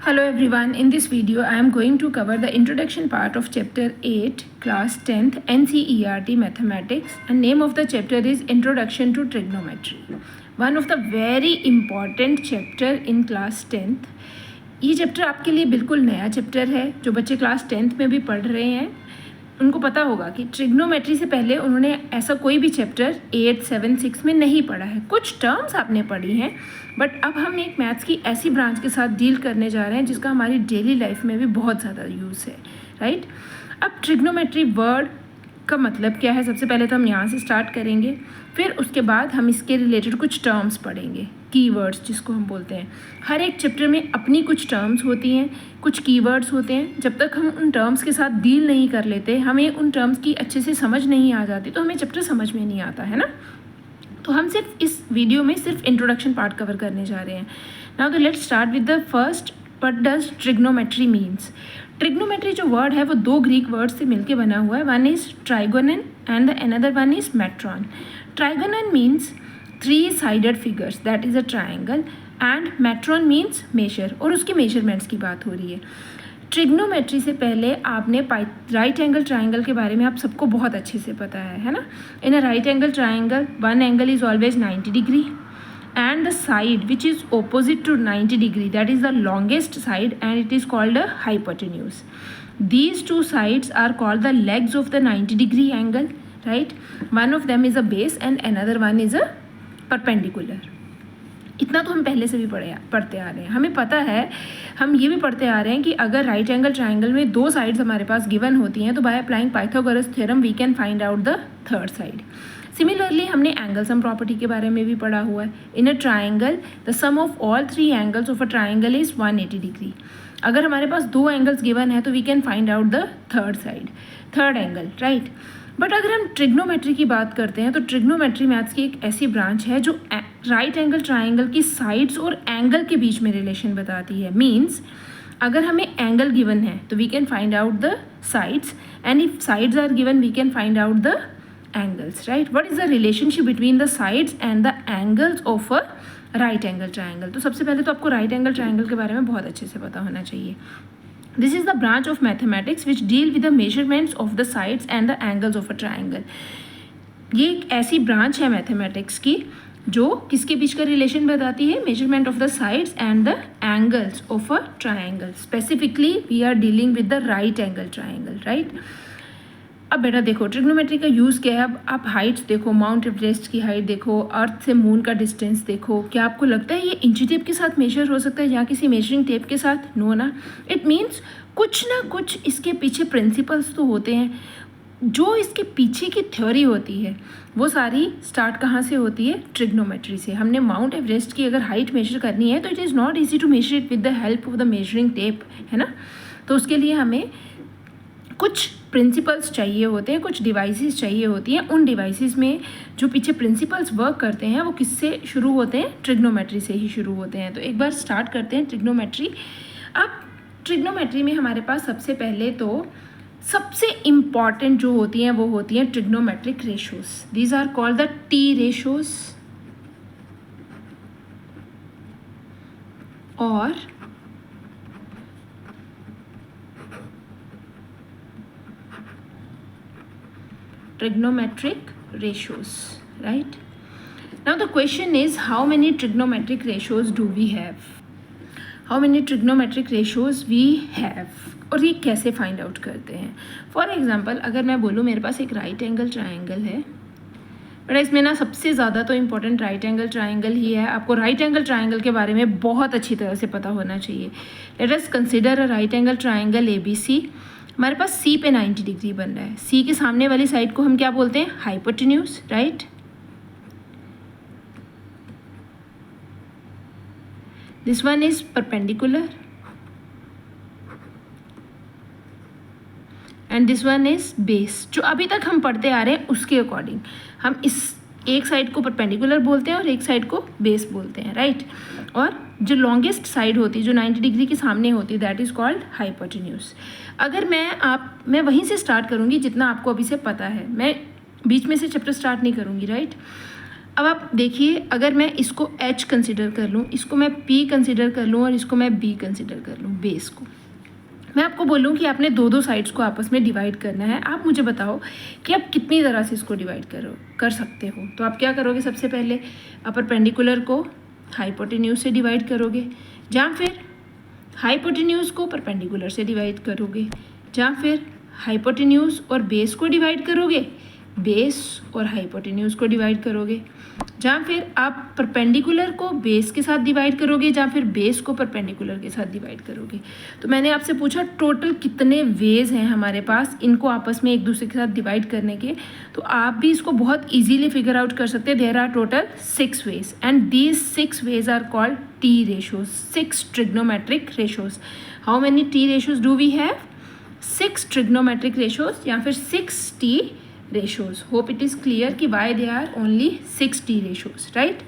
Hello everyone, in this video I am going to cover the introduction part of chapter 8 class 10th NCERT mathematics, and name of the chapter is Introduction to Trigonometry. One of the very important chapter in class 10th. ये chapter आपके लिए बिल्कुल नया chapter है। जो बच्चे class 10th में भी पढ़ रहे हैं उनको पता होगा कि ट्रिग्नोमेट्री से पहले उन्होंने ऐसा कोई भी चैप्टर 8, 7, 6 में नहीं पढ़ा है। कुछ टर्म्स आपने पढ़ी हैं, बट अब हम एक मैथ्स की ऐसी ब्रांच के साथ डील करने जा रहे हैं जिसका हमारी डेली लाइफ में भी बहुत ज़्यादा यूज़ है, राइट। अब ट्रिग्नोमेट्री वर्ड का मतलब क्या है, सबसे पहले तो हम यहाँ से स्टार्ट करेंगे, फिर उसके बाद हम इसके रिलेटेड कुछ टर्म्स पढ़ेंगे, कीवर्ड्स जिसको हम बोलते हैं। हर एक चैप्टर में अपनी कुछ टर्म्स होती हैं, कुछ कीवर्ड्स होते हैं। जब तक हम उन टर्म्स के साथ डील नहीं कर लेते, हमें उन टर्म्स की अच्छे से समझ नहीं आ जाती, तो हमें चैप्टर समझ में नहीं आता है ना। तो हम सिर्फ इस वीडियो में सिर्फ इंट्रोडक्शन पार्ट कवर करने जा रहे हैं। नाउ तो let's start with the first, what does trigonometry means. Trigonometry जो वर्ड है वो दो ग्रीक वर्ड से मिलकर बना हुआ है। One is trigonon and the another one is metron. Trigonon means 3-sided figures, that is a triangle, and metron means measure, और उसके मेजरमेंट्स की बात हो रही है। ट्रिग्नोमेट्री से पहले आपने राइट एंगल ट्राइंगल के बारे में आप सबको बहुत अच्छे से पता है ना। In a right angle triangle one angle is always 90 degree and the side which is opposite to 90 degree, that is the longest side, and it is called a hypotenuse. These two sides are called the legs of the 90 degree angle, right? One of them is a base and another one is a perpendicular. इतना तो हम पहले से भी पढ़ते आ रहे हैं, हमें पता है। हम ये भी पढ़ते आ रहे हैं कि अगर राइट एंगल ट्राइंगल में दो साइड्स हमारे पास गिवन होती हैं तो by applying Pythagoras theorem we can find out the third side. Similarly हमने एंगल सम प्रॉपर्टी के बारे में भी पढ़ा हुआ है। In a triangle the sum of all 3 angles of a triangle is 180 degree. अगर हमारे पास दो एंगल्स गिवन है तो we can find out the third angle, right. But अगर हम ट्रिग्नोमेट्री की बात करते हैं तो ट्रिग्नोमेट्री मैथ्स की एक ऐसी ब्रांच है जो राइट एंगल ट्राइंगल की साइड्स और एंगल के बीच में रिलेशन बताती है। मीन्स अगर हमें एंगल गिवन है तो we can find out the sides, and if sides are given we can find out the angles, right? What is the relationship between the sides and the angles of a right angle triangle? तो सबसे पहले तो आपको right angle triangle के बारे में बहुत अच्छे से पता होना चाहिए। This is the branch of mathematics which deal with the measurements of the sides and the angles of a triangle. ये एक ऐसी ब्रांच है मैथमेटिक्स की जो किसके बीच का रिलेशन बताती है, measurement of the sides and the angles of a triangle. Specifically we are dealing with the right angle triangle, right. अब बेटा देखो ट्रिग्नोमेट्री का यूज़ क्या है। अब आप हाइट्स देखो, माउंट एवरेस्ट की हाइट देखो, अर्थ से मून का डिस्टेंस देखो। क्या आपको लगता है ये इंची टेप के साथ मेजर हो सकता है या किसी मेजरिंग टेप के साथ? नो ना। इट मीन्स कुछ ना कुछ इसके पीछे प्रिंसिपल्स तो होते हैं। जो इसके पीछे की थ्योरी होती है वो सारी स्टार्ट कहाँ से होती है? ट्रिग्नोमेट्री से। हमने माउंट एवरेस्ट की अगर हाइट मेजर करनी है तो it is not easy to measure it with the help of the measuring tape, है ना। तो उसके लिए हमें कुछ प्रिंसिपल्स चाहिए होते हैं, कुछ डिवाइसेस चाहिए होती हैं। उन डिवाइसेस में जो पीछे प्रिंसिपल्स वर्क करते हैं वो किससे शुरू होते हैं? ट्रिग्नोमेट्री से ही शुरू होते हैं। तो एक बार स्टार्ट करते हैं ट्रिग्नोमेट्री। अब ट्रिग्नोमेट्री में हमारे पास सबसे पहले तो सबसे इम्पॉर्टेंट जो होती हैं वो होती हैं trigonometric ratios. These are called the T ratios और trigonometric ratios, right? Now the question is how many trigonometric ratios do we have? How many trigonometric ratios we have? और ये कैसे फाइंड आउट करते हैं? फॉर एग्जाम्पल अगर मैं बोलूँ मेरे पास एक राइट एंगल ट्राइंगल है, बट इसमें ना सबसे ज़्यादा तो इम्पोर्टेंट राइट एंगल ट्राइंगल ही है। आपको राइट एंगल ट्राइंगल के बारे में बहुत अच्छी तरह से पता होना चाहिए। Let us consider a right angle triangle ABC। हमारे पास सी पे 90 डिग्री बन रहा है। सी के सामने वाली साइड को हम क्या बोलते हैं? Hypotenuse, right. This one is perpendicular and this one is base. जो अभी तक हम पढ़ते आ रहे हैं उसके अकॉर्डिंग हम इस एक साइड को परपेंडिकुलर बोलते हैं और एक साइड को बेस बोलते हैं, राइट। और जो लॉन्गेस्ट साइड होती है जो 90 डिग्री के सामने होती है दैट इज़ कॉल्ड हाइपोटेन्यूज। अगर मैं वहीं से स्टार्ट करूँगी जितना आपको अभी से पता है, मैं बीच में से चैप्टर स्टार्ट नहीं करूँगी, राइट। अब आप देखिए, अगर मैं इसको H कंसिडर कर लूँ, इसको मैं P कंसिडर कर लूँ और इसको मैं B कंसिडर कर लूँ, बेस को, मैं आपको बोलूँ कि आपने दो साइड्स को आपस में डिवाइड करना है। आप मुझे बताओ कि आप कितनी तरह से इसको डिवाइड कर सकते हो। तो आप क्या करोगे, सबसे पहले आप परपेंडिकुलर को हाइपोटेन्यूज से डिवाइड करोगे, या फिर हाइपोटेन्यूज को परपेंडिकुलर से डिवाइड करोगे, या फिर हाइपोटेन्यूज और बेस को डिवाइड करोगे, बेस और हाइपोटेन्यूज को डिवाइड करोगे, या फिर आप परपेंडिकुलर को बेस के साथ डिवाइड करोगे, या फिर बेस को परपेंडिकुलर के साथ डिवाइड करोगे। तो मैंने आपसे पूछा टोटल कितने वेज हैं हमारे पास इनको आपस में एक दूसरे के साथ डिवाइड करने के। तो आप भी इसको बहुत इजीली फिगर आउट कर सकते हैं। There are total 6 ways and these 6 ways are called T ratios, 6 trigonometric ratios. How many T ratios do we have? 6 trigonometric ratios या फिर 6 T ratios. Hope it is clear कि why they are only 6 T ratios, right.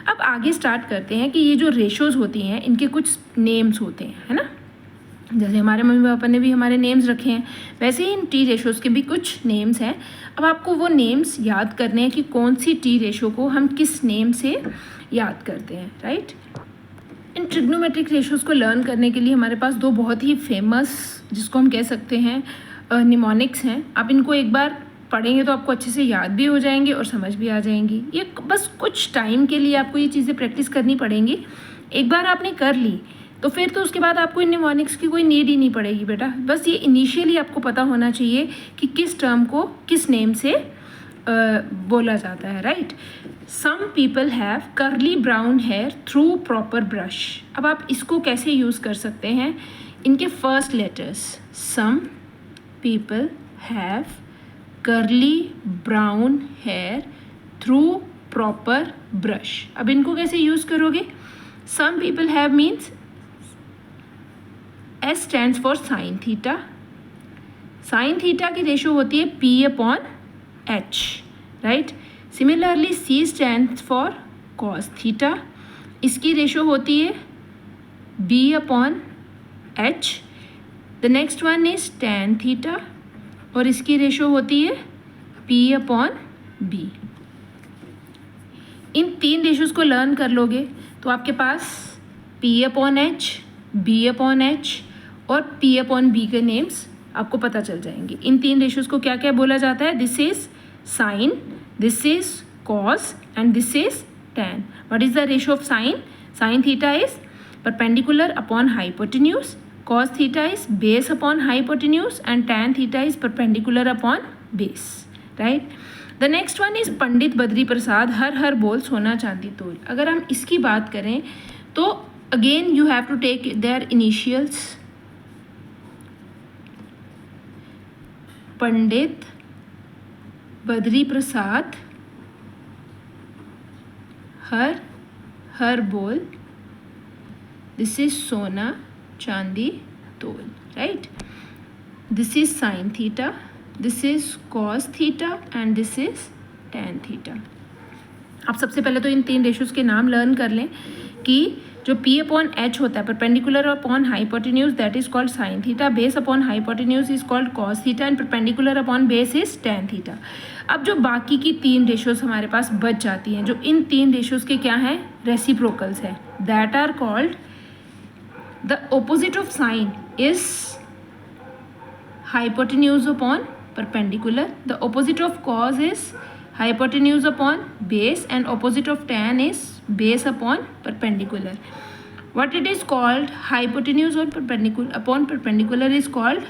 अब आगे start करते हैं कि ये जो रेशोज होती हैं इनके कुछ नेम्स होते हैं, है ना। जैसे हमारे मम्मी पापा ने भी हमारे नेम्स रखे हैं, वैसे ही इन टी रेशोज के भी कुछ नेम्स हैं। अब आपको वो नेम्स याद करने हैं कि कौन सी टी रेशो को हम किस नेम से याद करते हैं, राइट। इन ट्रिग्नोमेट्रिक रेशोज को लर्न करने के लिए हमारे पास दो बहुत ही फेमस, जिसको हम कह सकते हैं निमोनिक्स हैं। आप इनको एक बार पढ़ेंगे तो आपको अच्छे से याद भी हो जाएंगे और समझ भी आ जाएंगी। ये बस कुछ टाइम के लिए आपको ये चीज़ें प्रैक्टिस करनी पड़ेंगी। एक बार आपने कर ली तो फिर तो उसके बाद आपको इन निमोनिक्स की कोई नीड ही नहीं पड़ेगी बेटा। बस ये इनिशियली आपको पता होना चाहिए कि किस टर्म को किस नेम से बोला जाता है, right. Some people have curly brown hair through proper brush. अब आप इसको कैसे यूज़ कर सकते हैं? इनके first letters, some people have curly brown hair through proper brush. अब इनको कैसे यूज़ करोगे? Some people have means S stands for sine theta. Sine theta की रेशो होती है P/H, right. Similarly C stands for cos theta, इसकी ratio होती है B/H। The next one is tan theta और इसकी रेशो होती है P/B। इन 3 रेशोज़ को लर्न कर लोगे तो आपके पास P/H, B/H और P/B के नेम्स आपको पता चल जाएंगे। इन 3 रेशोज़ को क्या क्या बोला जाता है? This is sine, this is cos and this is tan। What is the ratio of sine? Sign theta is perpendicular upon hypotenuse, cos theta is base upon hypotenuse and tan theta is perpendicular upon base, right. The next one is Pandit Badri Prasad हर हर बोल सोना चांदी तोल। अगर हम इसकी बात करें तो again you have to take their initials, Pandit Badri Prasad हर हर बोल, this is सोना चांदी तोल, right. This is sine theta, this is cos theta and this is tan theta. आप सबसे पहले तो इन 3 रेशोज़ के नाम लर्न कर लें कि जो P/H होता है perpendicular upon hypotenuse that is called sine theta, base upon hypotenuse is called cos theta and perpendicular upon base is tan theta. अब जो बाकी की 3 रेशोज़ हमारे पास बच जाती हैं, जो इन 3 रेशोज़ के क्या हैं? रेसिप्रोकल्स हैं, that are called the opposite of sine is hypotenuse upon perpendicular, the opposite of cos is hypotenuse upon base and opposite of tan is base upon perpendicular. What it is called? Hypotenuse on perpendicular upon perpendicular is called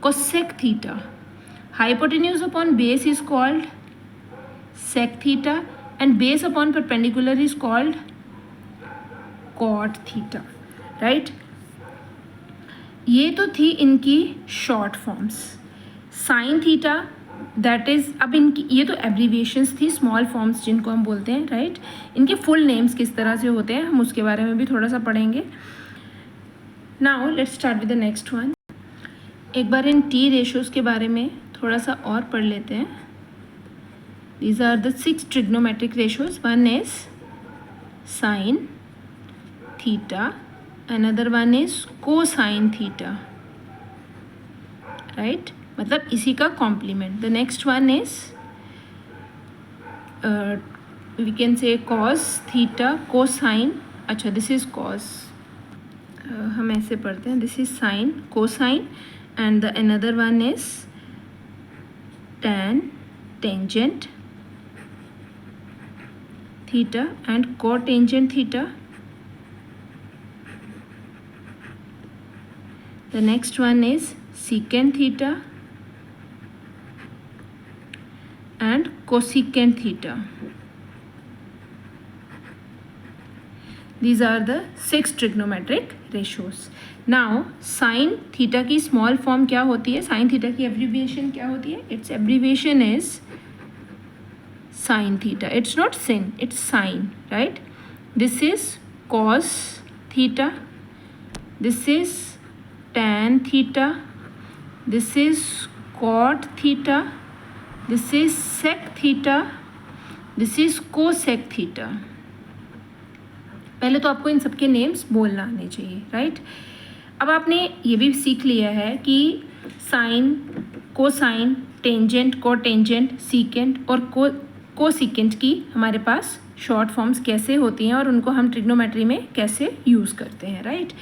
cosec theta. Hypotenuse upon base is called sec theta and base upon perpendicular is called cot theta, right. ये तो थी इनकी short forms. Sine theta that is, अब इनकी ये तो abbreviations थी, small forms जिनको हम बोलते हैं, राइट। इनके फुल नेम्स किस तरह से होते हैं हम उसके बारे में भी थोड़ा सा पढ़ेंगे। Now let's start with the next one. एक बार इन टी रेशोज़ के बारे में थोड़ा सा और पढ़ लेते हैं। These are the 6 trigonometric ratios. One is sine theta, another one is cosine theta, right, मतलब इसी का complement. The next one is we can say cos theta, cosine, अच्छा this is cos, हम ऐसे पढ़ते हैं, this is sine, cosine, and the another one is tan, tangent theta and cotangent theta. The next one is secant theta and cosecant theta. These are the 6 trigonometric ratios. Now sin theta की small form क्या होती है, sin theta की abbreviation क्या होती है? Its abbreviation is sin theta. It's not sin, it's sin, right? This is cos theta, this is tan theta, this is cot theta, this is sec theta, this is cosec theta. पहले तो आपको इन सबके names बोलना आने चाहिए, right? अब आपने ये भी सीख लिया है कि sine, cosine, tangent, cotangent, secant और कोसीकेंट की हमारे पास शॉर्ट फॉर्म्स कैसे होती हैं और उनको हम ट्रिग्नोमेट्री में कैसे यूज़ करते हैं, राइट?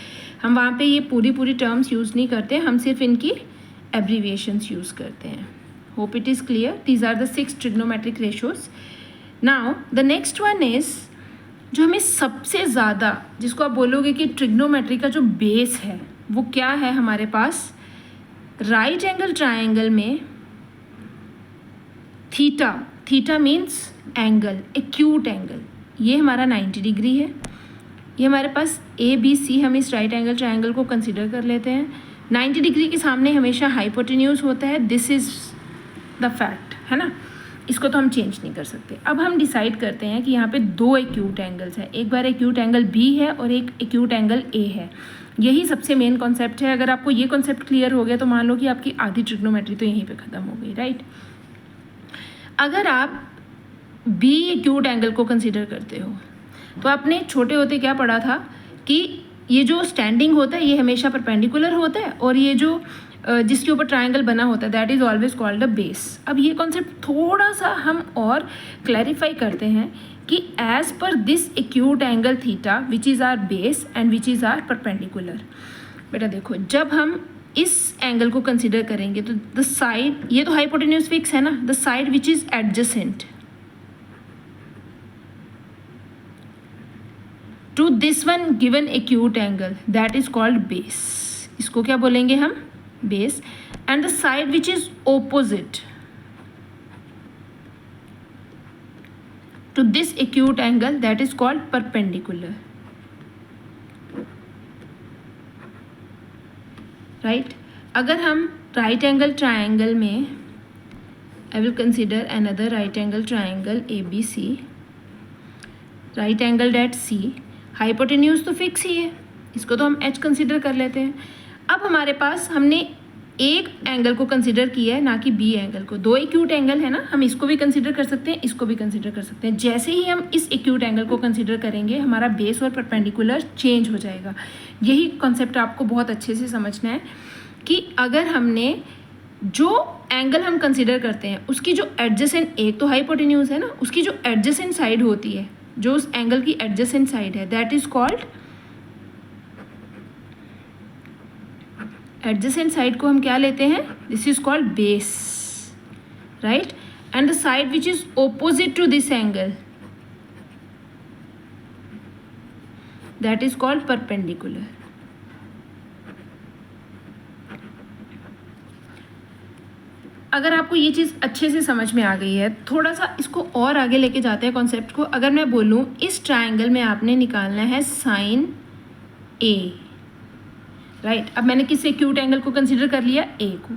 हम वहाँ पे ये पूरी टर्म्स यूज़ नहीं करते, हम सिर्फ इनकी एब्रीविएशंस यूज़ करते हैं. Hope it is clear. These are the 6 trigonometric ratios. Now the next one is जो हमें सबसे ज़्यादा, जिसको आप बोलोगे कि ट्रिग्नोमेट्री का जो बेस है वो क्या है हमारे पास, राइट एंगल ट्रायंगल में theta, theta means angle, acute angle, ये हमारा 90 डिग्री है. ये हमारे पास ABC, हम इस राइट एंगल ट्रायंगल को कंसिडर कर लेते हैं. 90 डिग्री के सामने हमेशा हाइपोटेन्यूज होता है. दिस इज़ द फैक्ट, है ना? इसको तो हम चेंज नहीं कर सकते. अब हम डिसाइड करते हैं कि यहाँ पे 2 एक्यूट एंगल्स हैं. एक बार एक्यूट एंगल B है और एक एक्यूट एंगल A है. यही सबसे मेन कॉन्सेप्ट है. अगर आपको ये कॉन्सेप्ट क्लियर हो गया तो मान लो कि आपकी आधी ट्रिग्नोमेट्री तो यहीं पे ख़त्म हो गई, राइट? अगर आप B एक्यूट एंगल को कंसिडर करते हो तो आपने छोटे होते क्या पढ़ा था कि ये जो स्टैंडिंग होता है ये हमेशा परपेंडिकुलर होता है और ये जो जिसके ऊपर ट्रायंगल बना होता है that is always called a base. अब ये कॉन्सेप्ट थोड़ा सा हम और क्लैरिफाई करते हैं कि as per this acute angle theta which is our base and which is our perpendicular. बेटा देखो, जब हम इस एंगल को कंसिडर करेंगे तो द साइड, ये तो हाइपोटेन्यूज फिक्स है ना, the side which is adjacent to this one given acute angle that is called base. इसको क्या बोलेंगे हम? Base. And the side which is opposite to this acute angle that is called perpendicular, right? अगर हम right angle triangle में, I will consider another right angle triangle ABC, right angle at C, hypotenuse तो fix ही है, इसको तो हम H consider कर लेते हैं. अब हमारे पास हमने एक एंगल को कंसिडर किया है, ना कि B एंगल को. 2 एक्यूट एंगल है ना, हम इसको भी कंसिडर कर सकते हैं, इसको भी कंसिडर कर सकते हैं. जैसे ही हम इस एक्यूट एंगल को कंसिडर करेंगे हमारा बेस और परपेंडिकुलर चेंज हो जाएगा. यही कॉन्सेप्ट आपको बहुत अच्छे से समझना है कि अगर हमने जो एंगल हम कंसिडर करते हैं उसकी जो एडजेसेंट, एक तो हाइपोटेन्यूज है ना, उसकी जो एडजेसेंट साइड होती है, जो उस एंगल की एडजेसेंट साइड है that is called, adjacent side को हम क्या लेते हैं? This is called base, right? And the side which is opposite to this angle that is called perpendicular. अगर आपको ये चीज़ अच्छे से समझ में आ गई है, थोड़ा सा इसको और आगे लेके जाते हैं कॉन्सेप्ट को. अगर मैं बोलूँ इस ट्रायंगल में आपने निकालना है साइन A, राइट? अब मैंने किस एक्यूट एंगल को कंसिडर कर लिया? A को.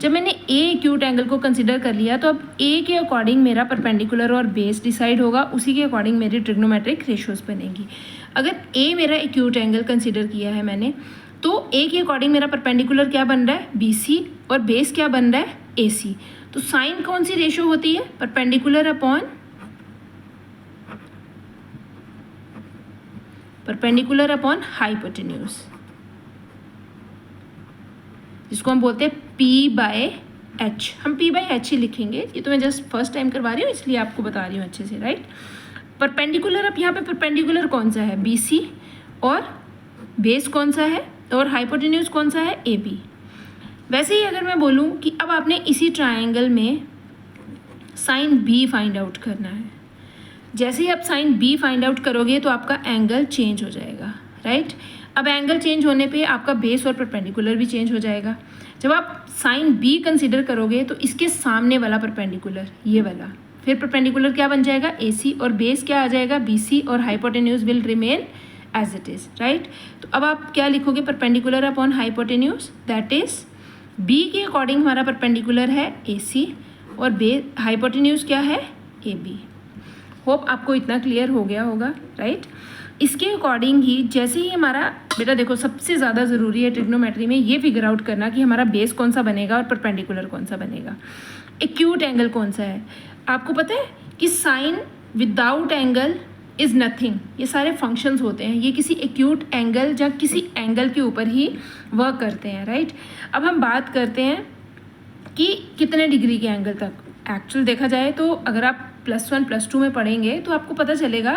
जब मैंने A एक्यूट एंगल को कंसिडर कर लिया तो अब A के अकॉर्डिंग मेरा परपेंडिकुलर और बेस डिसाइड होगा, उसी के अकॉर्डिंग मेरी ट्रिग्नोमेट्रिक रेशियोज बनेगी. अगर A मेरा एक्यूट एंगल कंसिडर किया है मैंने, तो A के अकॉर्डिंग मेरा परपेंडिकुलर क्या बन रहा है? BC, और बेस क्या बन रहा है? AC. तो साइन कौन सी रेशियो होती है? Perpendicular upon perpendicular upon hypotenuse, जिसको हम बोलते हैं P/A. एच, हम पी बाई एच ही लिखेंगे। ये तो मैं जस्ट फर्स्ट टाइम करवा रही हूँ इसलिए आपको बता रही हूँ अच्छे से, राइट। परपेंडिकुलर, अब यहाँ पे परपेंडिकुलर कौन सा है, बी सी, और बेस कौन सा है, और हाइपोटेन्यूज कौन सा है, ए बी। वैसे ही अगर मैं बोलूँ कि अब आपने इसी ट्राइंगल में साइन बी फाइंड आउट करना है, जैसे ही आप साइन बी फाइंड आउट करोगे तो आपका एंगल चेंज हो जाएगा, राइट। अब एंगल चेंज होने पे आपका बेस और परपेंडिकुलर भी चेंज हो जाएगा। जब आप साइन बी कंसिडर करोगे तो इसके सामने वाला परपेंडिकुलर, ये वाला, फिर परपेंडिकुलर क्या बन जाएगा, ए सी, और बेस क्या आ जाएगा, बी सी, और hypotenuse will remain as it is, right. तो अब आप क्या लिखोगे, perpendicular upon hypotenuse, that is B के अकॉर्डिंग हमारा परपेंडिकुलर है ए सी, और हाइपोटेन्यूज क्या है, ए बी। होप आपको इतना क्लियर हो गया होगा, राइट। इसके अकॉर्डिंग ही जैसे ही हमारा, बेटा देखो सबसे ज़्यादा ज़रूरी है ट्रिग्नोमेट्री में ये फिगर आउट करना कि हमारा बेस कौन सा बनेगा और परपेंडिकुलर कौन सा बनेगा। एक्यूट एंगल कौन सा है, आपको पता है कि sine without angle is nothing, ये सारे फंक्शंस होते हैं, ये किसी एक्यूट एंगल या किसी एंगल के ऊपर ही वर्क करते हैं, राइट। अब हम बात करते हैं कि कितने डिग्री के एंगल तक। एक्चुअल देखा जाए तो अगर आप +1 +2 में पढ़ेंगे तो आपको पता चलेगा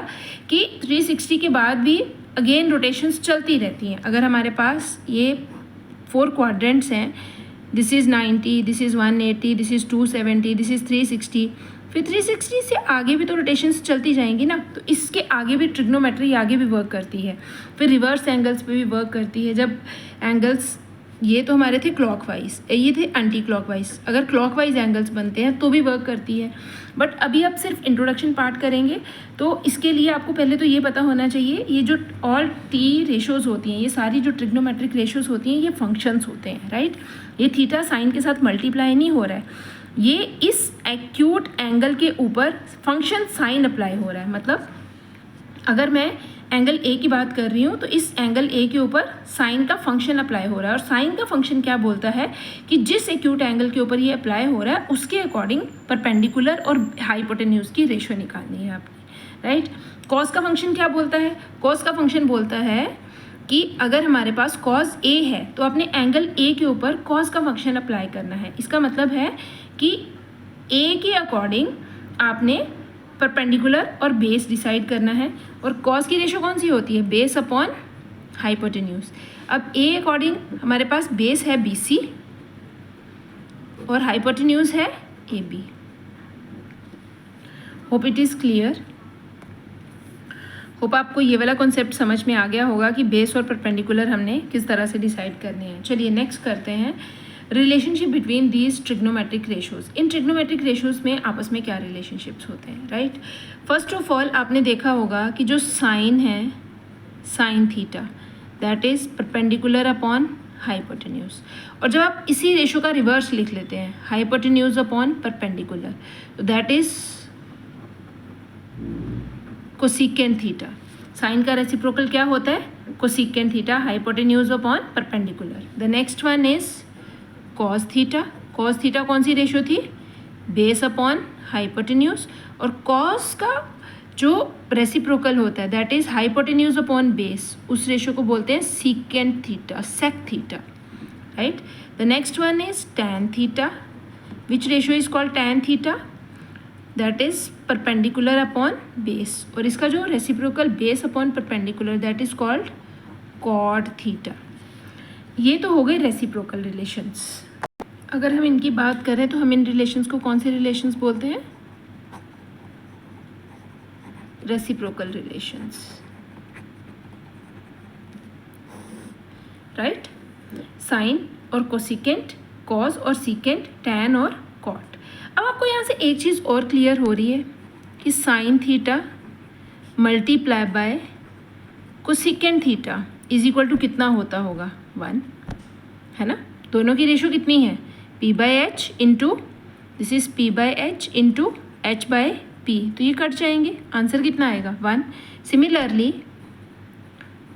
कि 360 के बाद भी अगेन रोटेशंस चलती रहती हैं। अगर हमारे पास ये 4 क्वाड्रेंट्स हैं, this is 90, this is 180, this is 270, this is 360, फिर 360 से आगे भी तो रोटेशंस चलती जाएंगी ना, तो इसके आगे भी ट्रिग्नोमेट्री आगे भी वर्क करती है, फिर रिवर्स एंगल्स पे भी वर्क करती है। जब एंगल्स, ये तो हमारे थे क्लॉकवाइज, ये थे एंटी क्लॉकवाइज, अगर क्लॉकवाइज एंगल्स बनते हैं तो भी वर्क करती है। बट अभी आप सिर्फ इंट्रोडक्शन पार्ट करेंगे तो इसके लिए आपको पहले तो ये पता होना चाहिए, ये जो ऑल टी रेशोज़ होती हैं, ये सारी जो ट्रिग्नोमेट्रिक रेशोज़ होती हैं ये फंक्शंस होते हैं, राइट। ये थीटा साइन के साथ मल्टीप्लाई नहीं हो रहा है, ये इस एक्यूट एंगल के ऊपर फंक्शन साइन अप्लाई हो रहा है। मतलब अगर मैं एंगल ए की बात कर रही हूँ तो इस एंगल ए के ऊपर साइन का फंक्शन अप्लाई हो रहा है, और साइन का फंक्शन क्या बोलता है कि जिस एक्यूट एंगल के ऊपर ये अप्लाई हो रहा है उसके अकॉर्डिंग परपेंडिकुलर और हाइपोटेन्यूज की रेशो निकालनी है आपने, राइट। कॉस का फंक्शन क्या बोलता है, कॉस का फंक्शन बोलता है कि अगर हमारे पास कॉस ए है तो अपने एंगल ए के ऊपर कॉस का फंक्शन अप्लाई करना है। इसका मतलब है कि ए के अकॉर्डिंग आपने परपेंडिकुलर और बेस डिसाइड करना है, और कॉस की रेशो कौन सी होती है, बेस अपॉन हाइपोटेन्यूज। अब ए अकॉर्डिंग हमारे पास बेस है बी सी और हाइपोटेन्यूज है A B. Hope it is clear. Hope आपको ये वाला कॉन्सेप्ट समझ में आ गया होगा कि बेस और परपेंडिकुलर हमने किस तरह से डिसाइड करने हैं। चलिए नेक्स्ट करते हैं, relationship between these trigonometric ratios. In trigonometric ratios में आपस में क्या रिलेशनशिप्स होते हैं, राइट। फर्स्ट ऑफ ऑल आपने देखा होगा कि जो साइन है, sign theta, that is perpendicular upon hypotenuse, और जब आप इसी रेशो का रिवर्स लिख लेते हैं, हाइपोटेन्यूज अपॉन परपेंडिकुलर, तो that is cosecant theta. Sine का रेसिप्रोकल क्या होता है, cosecant theta, hypotenuse upon perpendicular. The next one is cos theta. Cos theta कौन सी रेशो थी, बेस अपॉन हाइपोटेन्यूज, और कॉस का जो रेसिप्रोकल होता है that is hypotenuse upon base, उस रेशो को बोलते हैं secant theta, sec theta, right. The next one is tan theta, which ratio is called tan theta, that is perpendicular upon base, और इसका जो reciprocal base upon perpendicular that is called cot theta. ये तो हो गए reciprocal relations. अगर हम इनकी बात करें तो हम इन रिलेशंस को कौन से रिलेशंस बोलते हैं, रेसिप्रोकल रिलेशंस, राइट। साइन और कोसिकेंट, कॉस और सीकेंट, टैन और कॉट। अब आपको यहाँ से एक चीज़ और क्लियर हो रही है कि sine theta multiply by cosecant theta is equal to कितना होता होगा, 1, है ना। दोनों की रेशो कितनी है, p by H into, this is p by H into H by P, तो ये कट जाएंगे, आंसर कितना आएगा, 1। Similarly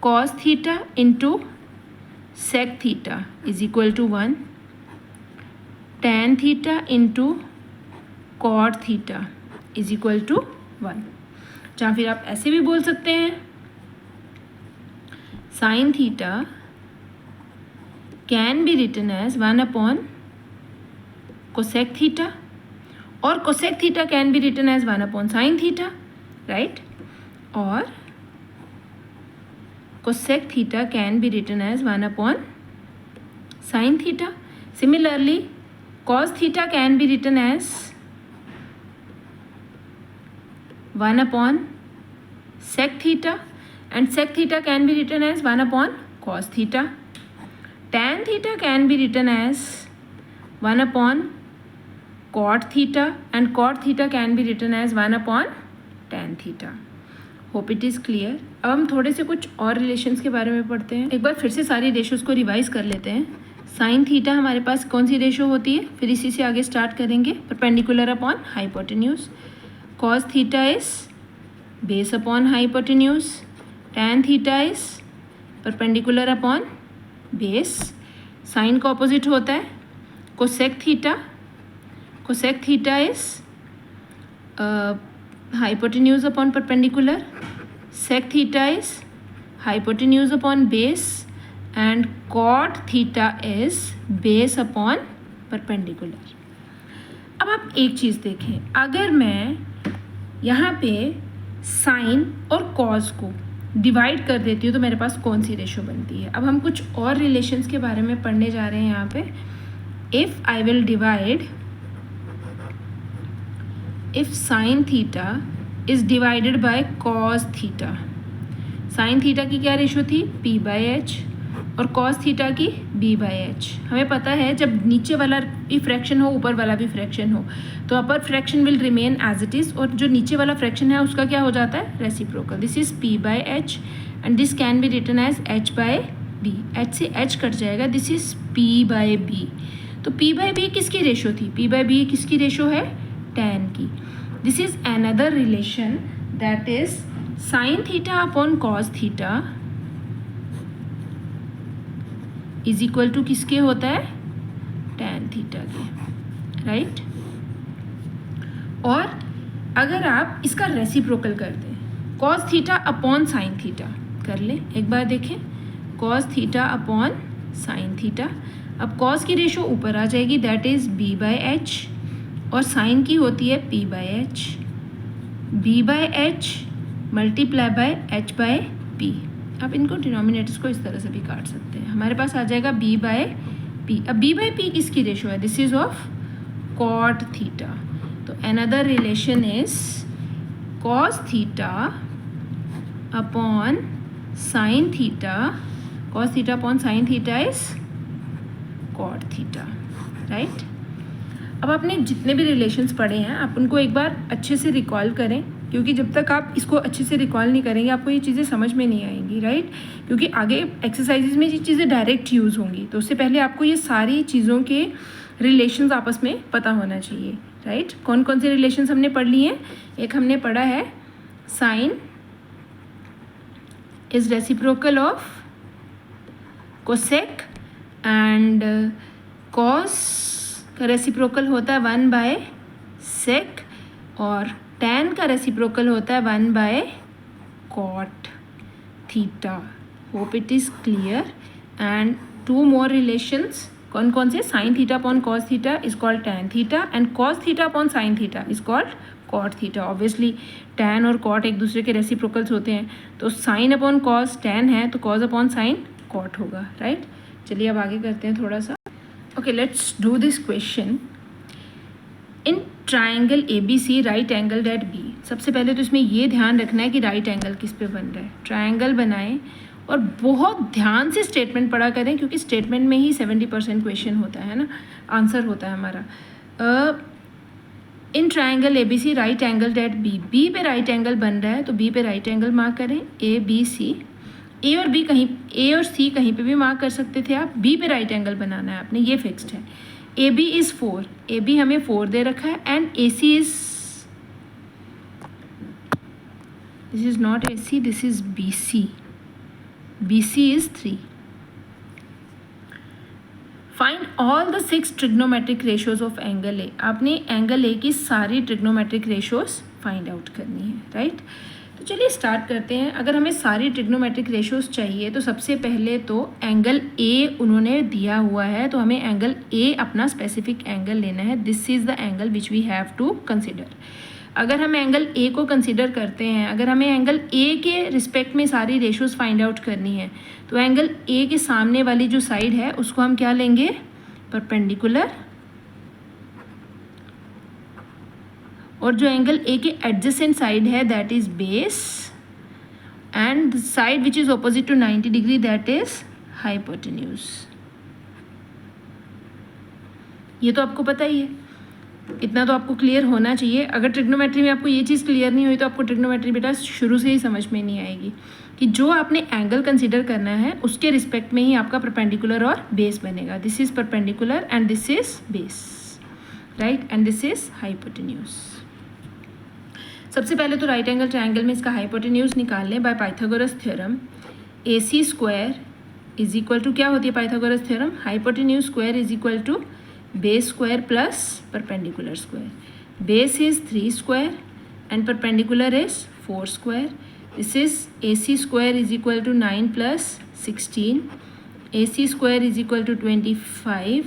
cos theta into sec theta is equal to 1, tan theta into cot theta is equal to 1। जहाँ फिर आप ऐसे भी बोल सकते हैं, sine theta can be written as 1 upon cosec theta, or cosec theta can be written as 1 upon sin theta, right? Or cosec theta can be written as 1 upon sin theta. Similarly, cos theta can be written as 1 upon sec theta, and sec theta can be written as 1 upon cos theta. Tan theta can be written as 1 upon cot theta, and cot theta can be written as 1 upon tan theta. Hope it is clear. अब हम थोड़े से कुछ और relations के बारे में पढ़ते हैं. एक बार फिर से सारी रेशोज़ को रिवाइज कर लेते हैं. साइन थीटा हमारे पास कौन सी रेशो होती है, फिर इसी से आगे स्टार्ट करेंगे. Perpendicular upon hypotenuse. Cos theta is base upon hypotenuse. Tan theta is perpendicular upon base. Sine का ऑपोजिट होता है cosec theta. Cosec theta is hypotenuse upon perpendicular. Sec theta is hypotenuse upon base, and cot theta is base upon perpendicular. अब आप एक चीज़ देखें, अगर मैं यहाँ पे साइन और कॉस को डिवाइड कर देती हूँ तो मेरे पास कौन सी रेशो बनती है. अब हम कुछ और रिलेशंस के बारे में पढ़ने जा रहे हैं यहाँ पे. If I will divide, if sign theta is divided by cos theta. Sine theta की क्या रेशो थी, p बाई एच, और कॉस थीटा की b बाई एच. हमें पता है जब नीचे वाला भी फ्रैक्शन हो ऊपर वाला भी फ्रैक्शन हो तो upper fraction will remain as it is, और जो नीचे वाला फ्रैक्शन है उसका क्या हो जाता है, reciprocal. This is p by H and this can be written as h by b. h से h कट जाएगा. This is p by b. तो p बाई b किसकी रेशो थी, p बाई b किसकी रेशो है, tan की. This is another relation that is sine theta upon cos theta is equal to किसके होता है, tan थीटा के, राइट. और अगर आप इसका रेसिप्रोकल कर दें, cos theta upon sine theta कर लें. एक बार देखें, cos theta upon sine theta. अब कॉस की रेशो ऊपर आ जाएगी, that is b by H, और साइन की होती है p by H. b by H multiply by h by p. आप इनको डिनोमिनेटर्स को इस तरह से भी काट सकते हैं. हमारे पास आ जाएगा b बाई p. अब b बाई p किसकी रेशो है, this is of cot theta. तो another relation is cos theta upon sine theta. Cos theta upon sine theta is cot theta, right. अब आपने जितने भी रिलेशंस पढ़े हैं आप उनको एक बार अच्छे से रिकॉल करें, क्योंकि जब तक आप इसको अच्छे से रिकॉल नहीं करेंगे आपको ये चीज़ें समझ में नहीं आएंगी, राइट. क्योंकि आगे एक्सरसाइजेज में ये चीज़ें डायरेक्ट यूज़ होंगी, तो उससे pहले आपको ये सारी चीज़ों के रिलेशंस आपस में पता होना चाहिए, राइट. कौन कौन से रिलेशंस हमने पढ़ लिए हैं, एक हमने पढ़ा है sine is reciprocal of cosec, and cos का रेसिप्रोकल होता है 1 बाय सेक, और tan का रेसिप्रोकल होता है 1 by cot theta. Hope it is clear. And two more relations, कौन कौन से, sine theta upon cos theta is called tan theta, and cos theta upon sine theta is called cot theta. Obviously tan और cot एक दूसरे के reciprocals होते हैं, तो साइन अपॉन कॉस tan है तो कॉस अपॉन साइन कॉट होगा, राइट. चलिए अब आगे करते हैं थोड़ा सा. Okay, let's do this question. In triangle ABC right angle at B. सबसे पहले तो इसमें ये ध्यान रखना है कि राइट एंगल किस पे बन रहा है. ट्राइंगल बनाएं और बहुत ध्यान से स्टेटमेंट पढ़ा करें, क्योंकि स्टेटमेंट में ही 70% क्वेश्चन होता है ना, आंसर होता है हमारा. In triangle ABC right angle at B. B पे राइट एंगल बन रहा है तो B पे राइट एंगल मार्क करें. ABC, A और B कहीं, A और C कहीं पे भी मार्क कर सकते थे आप. B पे राइट एंगल बनाना है आपने, ये फिक्स्ड है. AB इज़ 4, AB हमें 4 दे रखा है, and AC is, this is not AC, this is BC. BC is 3. Find all the 6 trigonometric ratios of angle A. आपने एंगल A की सारी ट्रिग्नोमेट्रिक रेशोज फाइंड आउट करनी है, राइट. तो चलिए स्टार्ट करते हैं। अगर हमें सारी ट्रिग्नोमेट्रिक रेशियोज चाहिए तो सबसे पहले तो एंगल ए उन्होंने दिया हुआ है, तो हमें एंगल ए अपना स्पेसिफिक एंगल लेना है। This is the angle which we have to consider. अगर हम एंगल ए को कंसिडर करते हैं, अगर हमें एंगल ए के रिस्पेक्ट में सारी रेशियोज फाइंड आउट करनी है, तो एंगल ए के सामने वाली जो साइड है उसको हम क्या लेंगे, परपेंडिकुलर, और जो एंगल ए के एडजेसेंट साइड है that is base, and the side which is opposite to 90 degree that is hypotenuse. ये तो आपको पता ही है, इतना तो आपको क्लियर होना चाहिए। अगर ट्रिग्नोमेट्री में आपको ये चीज़ क्लियर नहीं हुई तो आपको ट्रिग्नोमेट्री बेटा शुरू से ही समझ में नहीं आएगी कि जो आपने एंगल कंसिडर करना है उसके रिस्पेक्ट में ही आपका परपेंडिकुलर और बेस बनेगा। This is perpendicular and this is base, right, and this is hypotenuse. सबसे पहले तो राइट एंगल ट्रायंगल में इसका हाइपोटेन्यूज निकाल लें by Pythagoras theorem. A C square is equal to क्या होती है Pythagoras theorem, hypotenuse square is equal to base square plus perpendicular square. Base is 3 square and perpendicular is 4 square. This is A C square is equal to 9 plus 16, A C square is equal to 25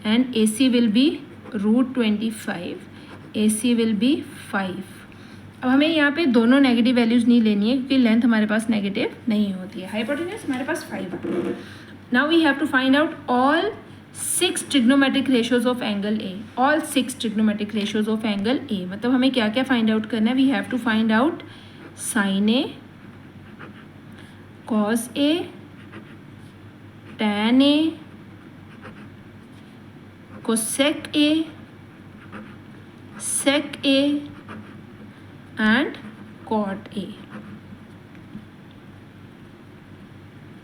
and A C will be √25, A C will be 5। अब हमें यहाँ पे दोनों negative values नहीं लेनी है क्योंकि length हमारे पास नेगेटिव नहीं होती है। हाइपोटेन्यूज हमारे पास 5 है। Now we have to find out all 6 trigonometric ratios of angle A. All 6 trigonometric ratios of angle A मतलब हमें क्या क्या फाइंड आउट करना है। We have to find out sine A, cos A, tan A, cosec A, sec A and cot A.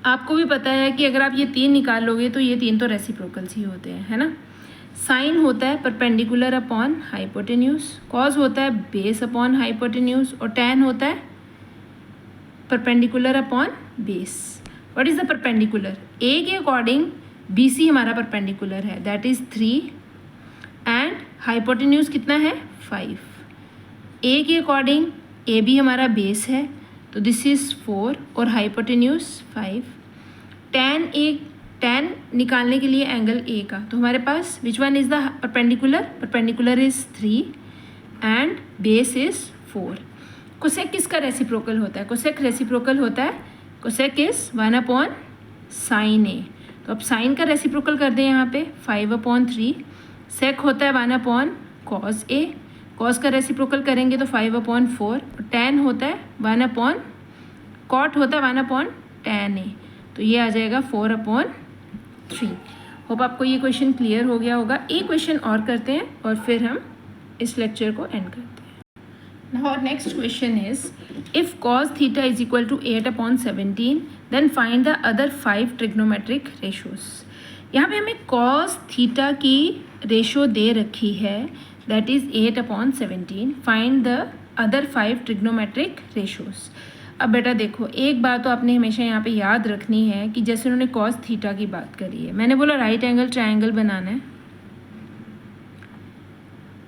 आपको भी पता है कि अगर आप ये 3 निकाल लोगे तो ये 3 तो रेसिप्रोकल्स ही होते हैं, है ना। साइन होता है परपेंडिकुलर अपॉन हाइपोटेन्यूज, कॉस होता है बेस अपॉन हाइपोटेन्यूज, और टैन होता है perpendicular upon base. What is the perpendicular, A के अकॉर्डिंग बी सी हमारा परपेंडिकुलर है दैट इज 3 एंड हाइपोटेन्यूज कितना है 5। ए के अकॉर्डिंग ए भी हमारा बेस है तो दिस इज़ 4 और हाइपोटेन्यूज 5। टैन निकालने के लिए एंगल ए का तो हमारे पास which one is the perpendicular, perpendicular is 3 and base is 4। Cosec किसका रेसिप्रोकल होता है, कोसेक रेसिप्रोकल होता है, cosec is 1 upon sine A. तो अब साइन का रेसिप्रोकल कर दें यहाँ पे 5/3। सेक होता है 1 अपॉन कॉस ए, कॉस का रेसिप्रोकल करेंगे तो 5/4, और टैन होता है 1 अपॉन, कॉट होता है 1 अपॉन टैन ए, तो ये आ जाएगा 4/3। होप आपको ये क्वेश्चन क्लियर हो गया होगा। एक क्वेश्चन और करते हैं और फिर हम इस लेक्चर को एंड करते हैं। Now next question is if cos theta is equal to 8/17 then find the other 5 trigonometric ratios. यहाँ पे हमें cos थीटा की रेशियो दे रखी है that is 8/17. Find the other 5 trigonometric ratios. अब बेटा देखो एक बात तो आपने हमेशा यहाँ पे याद रखनी है कि जैसे उन्होंने cos थीटा की बात करी है, मैंने बोला राइट एंगल ट्रायंगल बनाना है,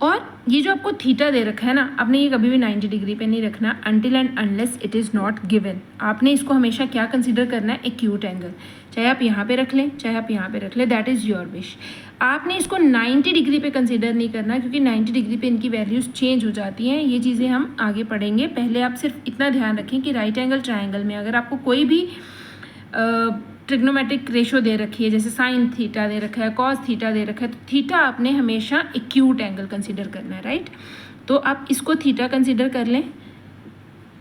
और ये जो आपको थीटा दे रखा है ना, आपने ये कभी भी 90 डिग्री पे नहीं रखना until and unless it is not given. आपने इसको हमेशा क्या कंसिडर करना है, एक्यूट एंगल, चाहे आप यहाँ पे रख लें चाहे आप यहाँ पे रख लें, दैट इज़ योर विश। आपने इसको 90 डिग्री पे कंसिडर नहीं करना क्योंकि 90 डिग्री पे इनकी वैल्यूज़ चेंज हो जाती हैं। ये चीज़ें हम आगे पढ़ेंगे। पहले आप सिर्फ इतना ध्यान रखें कि राइट एंगल ट्रायंगल में अगर आपको कोई भी ट्रिग्नोमेट्रिक रेशियो दे रखी है, जैसे साइन थीटा दे रखा है, कॉस थीटा दे रखा है, तो थीटा आपने हमेशा एक्यूट एंगल कंसिडर करना है, राइट। तो आप इसको थीटा कंसिडर कर लें।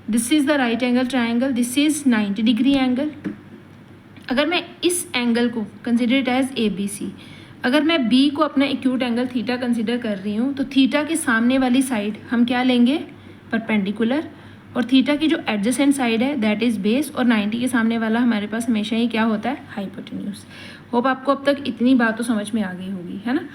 This is the right angle triangle, this is 90 degree angle. अगर मैं इस एंगल को कंसिडर इट एज ABC, अगर मैं बी को अपना एक्यूट एंगल थीटा कंसिडर कर रही हूँ तो थीटा के सामने वाली साइड हम क्या लेंगे, परपेंडिकुलर, और थीटा की जो एडजेसेंट साइड है दैट इज़ बेस, और 90 के सामने वाला हमारे पास हमेशा ही क्या होता है, हाइपोटेन्यूज। होप आपको अब तक इतनी बात तो समझ में आ गई होगी, है ना।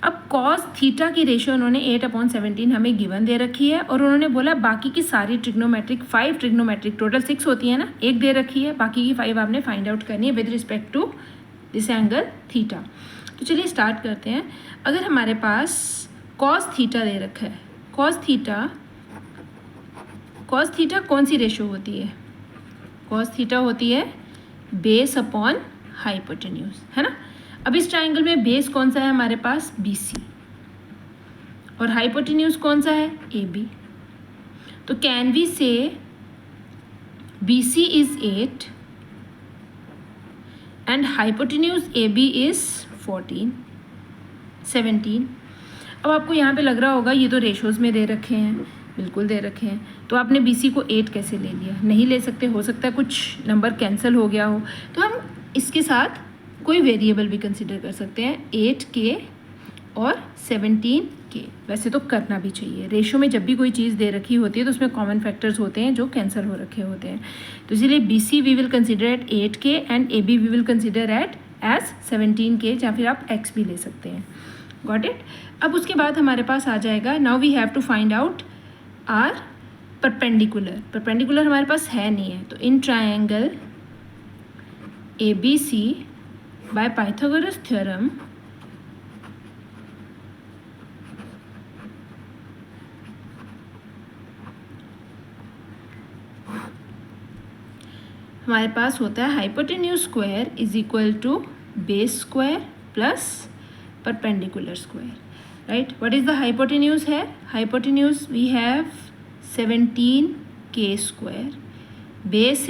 अब कॉस थीटा की रेशियो उन्होंने 8/17 हमें गिवन दे रखी है, और उन्होंने बोला बाकी की सारी ट्रिग्नोमेट्रिक 5 ट्रिग्नोमेट्रिक, टोटल 6 होती है ना, एक दे रखी है, बाकी की 5 आपने फाइंड आउट करनी है with respect to this angle theta. तो चलिए स्टार्ट करते हैं। अगर हमारे पास कॉस थीटा दे रखा है, कॉस थीटा कौन सी रेशो होती है? कॉस थीटा होती है बेस अपॉन हाइपोटेन्यूज, है ना। अब इस ट्राइंगल में बेस कौन सा है हमारे पास? BC, और हाइपोटेन्यूज कौन सा है? AB। तो कैन वी से BC is 8 and hypotenuse AB is 17। अब आपको यहाँ पे लग रहा होगा ये तो रेशोज़ में दे रखे हैं, बिल्कुल दे रखे हैं, तो आपने BC को 8 कैसे ले लिया? नहीं ले सकते, हो सकता है कुछ नंबर कैंसिल हो गया हो। तो हम इसके साथ कोई वेरिएबल भी कंसिडर कर सकते हैं, 8K और 17K। वैसे तो करना भी चाहिए, रेशो में जब भी कोई चीज़ दे रखी होती है तो उसमें कॉमन फैक्टर्स होते हैं जो कैंसिल हो रखे होते हैं। तो इसीलिए BC we will consider at 8K and AB we will consider at as 17K, या फिर आप X भी ले सकते हैं। Got it. अब उसके बाद हमारे पास आ जाएगा, now we have to find out our perpendicular हमारे पास है नहीं है, तो in triangle ABC by Pythagoras theorem हमारे पास होता है hypotenuse square is equal to base square plus perpendicular square, right. What is the hypotenuse है? Hypotenuse we have 17K square, base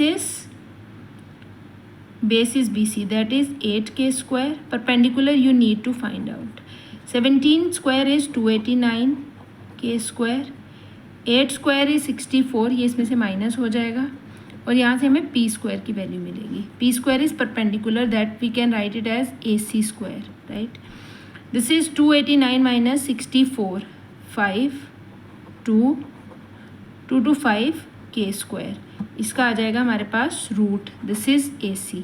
is BC, that is 8K square, perpendicular you need to find out. 17 square is 289K square, 8 square is 64, ये इसमें से minus हो जाएगा और यहाँ से हमें P स्क्वायर की वैल्यू मिलेगी। P square is perpendicular, that we can write it as AC square, right. This is 289 minus 64, 5, 2 to 5K square, इसका आ जाएगा हमारे पास रूट, दिस इज AC।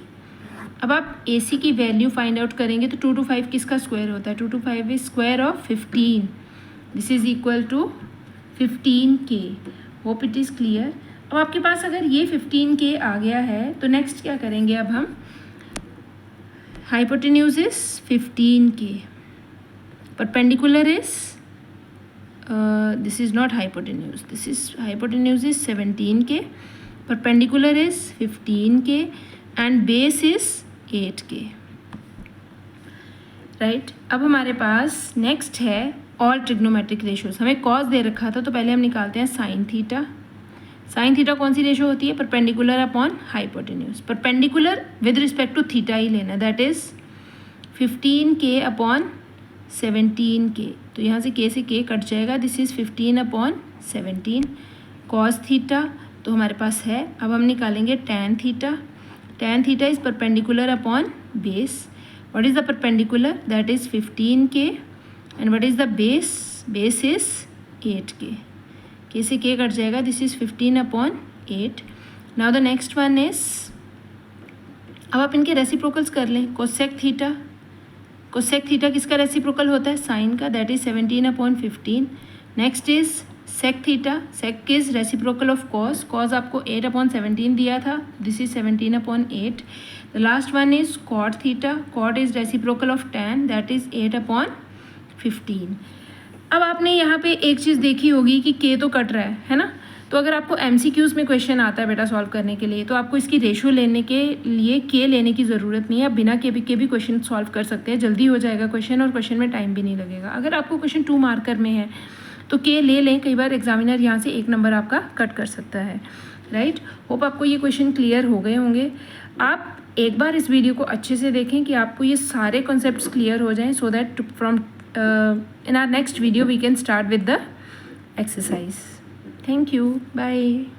अब आप AC की वैल्यू फाइंड आउट करेंगे तो 2 to 5 किसका स्क्वायर होता है? 2 to 5 is square of 15, this is equal to 15K। Hope it is clear. अब आपके पास अगर ये 15K आ गया है तो नेक्स्ट क्या करेंगे? अब हम hypotenuse is 15K, perpendicular is this is not hypotenuse, this is hypotenuse is 17K, perpendicular is 15K and base is 8K, right। अब हमारे पास नेक्स्ट है ऑल ट्रिग्नोमेट्रिक रेशोज। हमें कॉस दे रखा था तो पहले हम निकालते हैं साइन थीटा। साइन थीटा कौन सी रेशो होती है? Perpendicular upon hypotenuse. Perpendicular with respect to theta ही लेना, that is 15K upon 17K, तो यहाँ से K से K कट जाएगा, this is 15 upon 17 cos theta, तो हमारे पास है। अब हम निकालेंगे tan theta. Tan theta is perpendicular upon base. What is the perpendicular? That is 15K and what is the base? Base is 8K, K से K cut जाएगा, this is 15 upon 8। Now the next one is, अब आप इनके reciprocals कर लें। Cosec theta, cosec theta किसका reciprocal होता है? साइन का, that is 17 upon 15। Next is sec theta, sec is reciprocal of cos, cos आपको 8 अपॉन 17 दिया था, this is 17 upon 8। The last one is cot theta, cot is reciprocal of tan, that is 8 upon 15। अब आपने यहाँ पे एक चीज़ देखी होगी कि K तो कट रहा है ना, तो अगर आपको MCQs में क्वेश्चन आता है बेटा सॉल्व करने के लिए, तो आपको इसकी रेशो लेने के लिए K लेने की ज़रूरत नहीं है, आप बिना के भी क्वेश्चन सॉल्व कर सकते हैं, जल्दी हो जाएगा क्वेश्चन और क्वेश्चन में टाइम भी नहीं लगेगा। अगर आपको क्वेश्चन 2 मार्कर में है तो K ले लें, कई बार एग्जामिनर यहाँ से 1 नंबर आपका कट कर सकता है, राइट। होप आपको ये क्वेश्चन क्लियर हो गए होंगे। आप एक बार इस वीडियो को अच्छे से देखें कि आपको ये सारे कॉन्सेप्ट्स क्लियर हो जाएँ, so that from in our next video we can start with the exercise. Thank you. Bye.